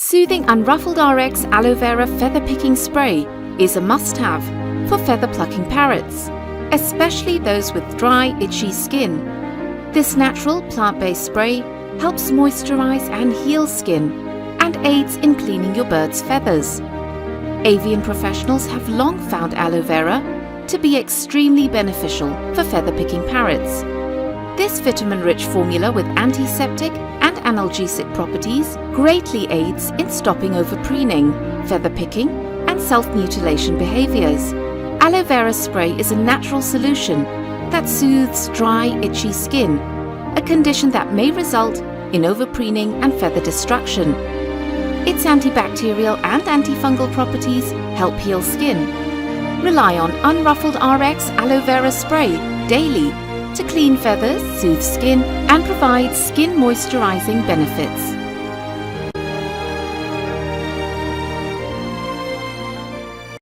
Soothing UnRuffledRx Aloe Vera Feather Picking Spray is a must-have for feather plucking parrots, especially those with dry, itchy skin. This natural plant-based spray helps moisturize and heal skin and aids in cleaning your bird's feathers. Avian professionals have long found aloe vera to be extremely beneficial for feather picking parrots. This vitamin-rich formula with antiseptic and analgesic properties greatly aids in stopping overpreening, feather picking, and self-mutilation behaviors. Aloe vera spray is a natural solution that soothes dry, itchy skin, a condition that may result in overpreening and feather destruction. Its antibacterial and antifungal properties help heal skin. Rely on UnRuffledRx Aloe Vera Spray daily to clean feathers, soothe skin, and provide skin moisturizing benefits.